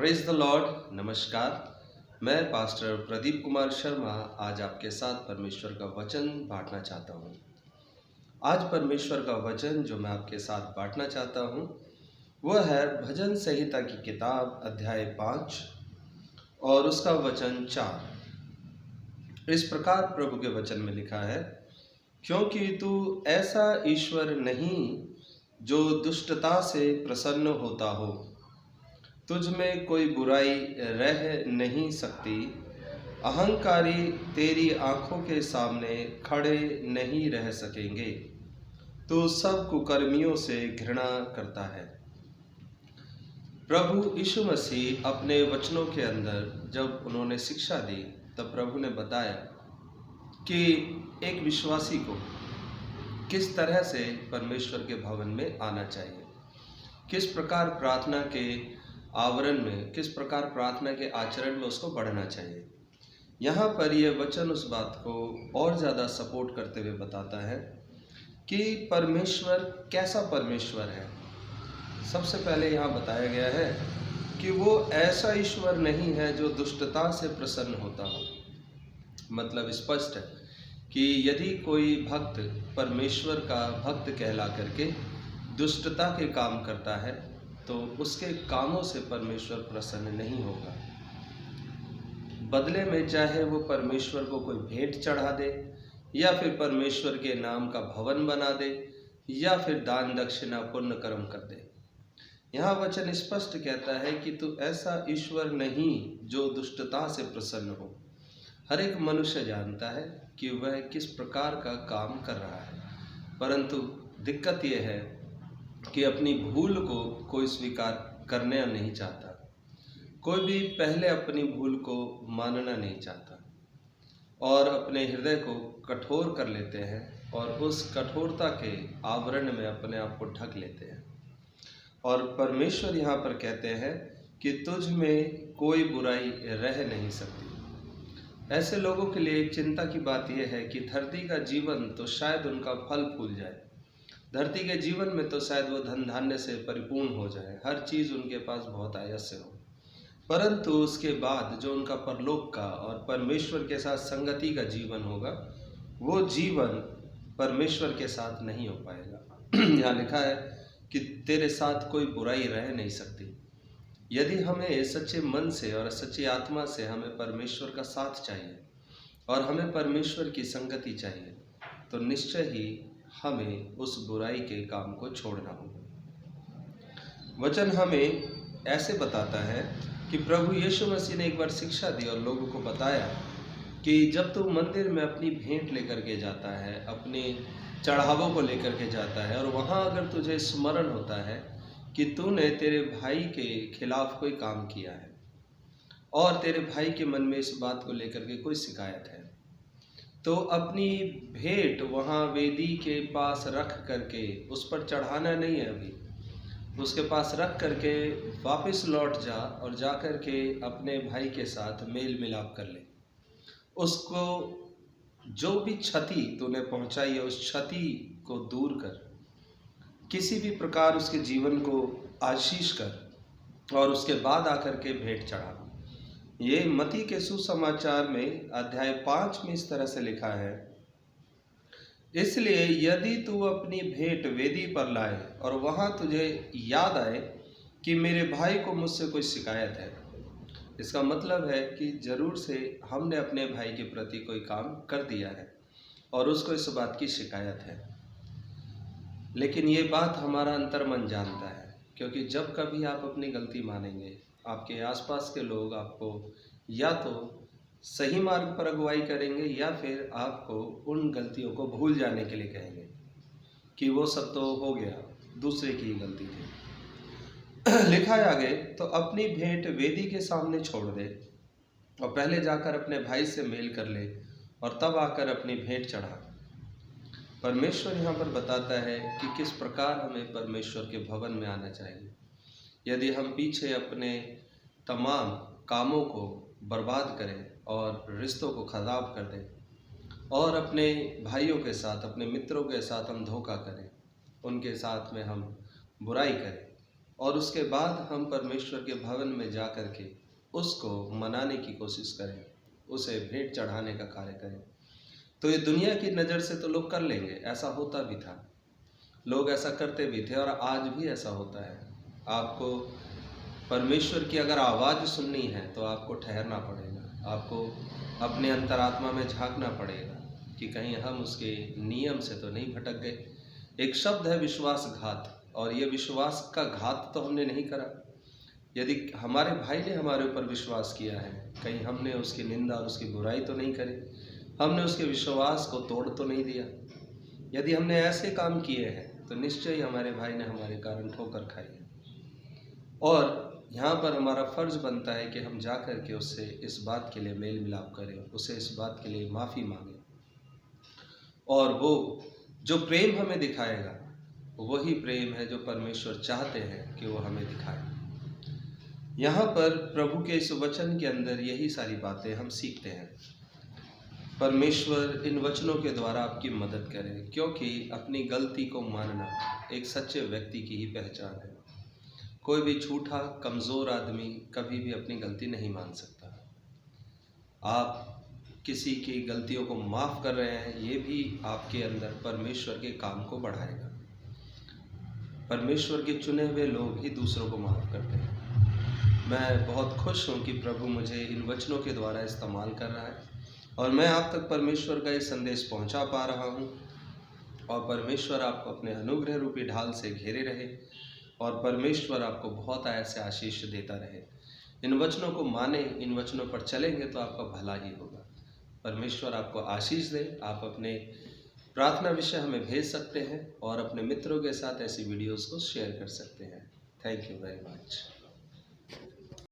Praise the Lord. नमस्कार। मैं pastor Pradeep Kumar Sharma आज आपके साथ परमेश्वर का वचन बांटना चाहता हूँ। आज परमेश्वर का वचन जो मैं आपके साथ बांटना चाहता हूँ वह है भजन संहिता की किताब अध्याय 5 और उसका वचन 4। इस प्रकार प्रभु के वचन में लिखा है, क्योंकि तू ऐसा ईश्वर नहीं जो दुष्टता से प्रसन्न होता हो, तुझ में कोई बुराई रह नहीं सकती, अहंकारी तेरी आंखों के सामने खड़े नहीं रह सकेंगे, तू सब कुकर्मियों से घृणा करता है। प्रभु यीशु मसीह अपने वचनों के अंदर जब उन्होंने शिक्षा दी तब प्रभु ने बताया कि एक विश्वासी को किस तरह से परमेश्वर के भवन में आना चाहिए, किस प्रकार प्रार्थना के आवरण में, किस प्रकार प्रार्थना के आचरण में उसको बढ़ना चाहिए। यहाँ पर यह वचन उस बात को और ज़्यादा सपोर्ट करते हुए बताता है कि परमेश्वर कैसा परमेश्वर है। सबसे पहले यहाँ बताया गया है कि वो ऐसा ईश्वर नहीं है जो दुष्टता से प्रसन्न होता हो। मतलब स्पष्ट है कि यदि कोई भक्त परमेश्वर का भक्त कहला करके दुष्टता के काम करता है तो उसके कामों से परमेश्वर प्रसन्न नहीं होगा। बदले में चाहे वो परमेश्वर को कोई भेंट चढ़ा दे या फिर परमेश्वर के नाम का भवन बना दे या फिर दान दक्षिणा पुण्य कर्म कर दे। यहाँ वचन स्पष्ट कहता है कि तू ऐसा ईश्वर नहीं जो दुष्टता से प्रसन्न हो। हर एक मनुष्य जानता है कि वह किस प्रकार का काम कर रहा है, परंतु दिक्कत यह है कि अपनी भूल को कोई स्वीकार करना नहीं चाहता। कोई भी पहले अपनी भूल को मानना नहीं चाहता और अपने हृदय को कठोर कर लेते हैं और उस कठोरता के आवरण में अपने आप को ढक लेते हैं। और परमेश्वर यहाँ पर कहते हैं कि तुझ में कोई बुराई रह नहीं सकती। ऐसे लोगों के लिए एक चिंता की बात यह है कि धरती का जीवन तो शायद उनका फल फूल जाए, धरती के जीवन में तो शायद वो धन धान्य से परिपूर्ण हो जाए, हर चीज़ उनके पास बहुत आयस्य हो, परंतु उसके बाद जो उनका परलोक का और परमेश्वर के साथ संगति का जीवन होगा वो जीवन परमेश्वर के साथ नहीं हो पाएगा। यहाँ लिखा है कि तेरे साथ कोई बुराई रह नहीं सकती। यदि हमें सच्चे मन से और सच्ची आत्मा से हमें परमेश्वर का साथ चाहिए और हमें परमेश्वर की संगति चाहिए तो निश्चय ही हमें उस बुराई के काम को छोड़ना होगा। वचन हमें ऐसे बताता है कि प्रभु यीशु मसीह ने एक बार शिक्षा दी और लोगों को बताया कि जब तू मंदिर में अपनी भेंट लेकर के जाता है, अपने चढ़ावों को लेकर के जाता है और वहाँ अगर तुझे स्मरण होता है कि तूने तेरे भाई के खिलाफ कोई काम किया है और तेरे भाई के मन में इस बात को लेकर के कोई शिकायत है, तो अपनी भेंट वहाँ वेदी के पास रख करके उस पर चढ़ाना नहीं है, अभी उसके पास रख करके वापस लौट जा और जा कर के अपने भाई के साथ मेल मिलाप कर ले। उसको जो भी क्षति तूने पहुँचाई है उस क्षति को दूर कर, किसी भी प्रकार उसके जीवन को आशीष कर और उसके बाद आकर के भेंट चढ़ा। ये मत्ती के सुसमाचार में अध्याय 5 में इस तरह से लिखा है, इसलिए यदि तू अपनी भेंट वेदी पर लाए और वहाँ तुझे याद आए कि मेरे भाई को मुझसे कोई शिकायत है, इसका मतलब है कि जरूर से हमने अपने भाई के प्रति कोई काम कर दिया है और उसको इस बात की शिकायत है। लेकिन ये बात हमारा अंतर्मन जानता है, क्योंकि जब कभी आप अपनी गलती मानेंगे आपके आसपास के लोग आपको या तो सही मार्ग पर अगुवाई करेंगे या फिर आपको उन गलतियों को भूल जाने के लिए कहेंगे कि वो सब तो हो गया, दूसरे की ही गलती थी। लिखा है आगे, तो अपनी भेंट वेदी के सामने छोड़ दे और पहले जाकर अपने भाई से मेल कर ले और तब आकर अपनी भेंट चढ़ा। परमेश्वर यहाँ पर बताता है कि किस प्रकार हमें परमेश्वर के भवन में आना चाहिए। यदि हम पीछे अपने तमाम कामों को बर्बाद करें और रिश्तों को खराब कर दें और अपने भाइयों के साथ, अपने मित्रों के साथ हम धोखा करें, उनके साथ में हम बुराई करें और उसके बाद हम परमेश्वर के भवन में जा कर के उसको मनाने की कोशिश करें, उसे भेंट चढ़ाने का कार्य करें, तो ये दुनिया की नज़र से तो लोग कर लेंगे। ऐसा होता भी था, लोग ऐसा करते भी थे और आज भी ऐसा होता है। आपको परमेश्वर की अगर आवाज़ सुननी है तो आपको ठहरना पड़ेगा, आपको अपने अंतरात्मा में झांकना पड़ेगा कि कहीं हम उसके नियम से तो नहीं भटक गए। एक शब्द है विश्वासघात, और ये विश्वास का घात तो हमने नहीं करा। यदि हमारे भाई ने हमारे ऊपर विश्वास किया है, कहीं हमने उसकी निंदा और उसकी बुराई तो नहीं करी, हमने उसके विश्वास को तोड़ तो नहीं दिया। यदि हमने ऐसे काम किए हैं तो निश्चय ही हमारे भाई ने हमारे कारण ठोकर खाई है, और यहाँ पर हमारा फ़र्ज़ बनता है कि हम जा कर के उससे इस बात के लिए मेल मिलाप करें, उसे इस बात के लिए माफ़ी मांगें, और वो जो प्रेम हमें दिखाएगा वही प्रेम है जो परमेश्वर चाहते हैं कि वो हमें दिखाए। यहाँ पर प्रभु के इस वचन के अंदर यही सारी बातें हम सीखते हैं। परमेश्वर इन वचनों के द्वारा आपकी मदद करें, क्योंकि अपनी गलती को मानना एक सच्चे व्यक्ति की ही पहचान है। कोई भी झूठा कमज़ोर आदमी कभी भी अपनी गलती नहीं मान सकता। आप किसी की गलतियों को माफ़ कर रहे हैं, ये भी आपके अंदर परमेश्वर के काम को बढ़ाएगा। परमेश्वर के चुने हुए लोग ही दूसरों को माफ़ करते हैं। मैं बहुत खुश हूँ कि प्रभु मुझे इन वचनों के द्वारा इस्तेमाल कर रहा है, और मैं आप तक परमेश्वर का ये संदेश पहुँचा पा रहा हूँ, और परमेश्वर आपको अपने अनुग्रह रूपी ढाल से घेरे रहे, और परमेश्वर आपको बहुत ऐसे आशीष देता रहे। इन वचनों को माने, इन वचनों पर चलेंगे तो आपका भला ही होगा। परमेश्वर आपको आशीष दे। आप अपने प्रार्थना विषय हमें भेज सकते हैं और अपने मित्रों के साथ ऐसी वीडियोस को शेयर कर सकते हैं। Thank you very much.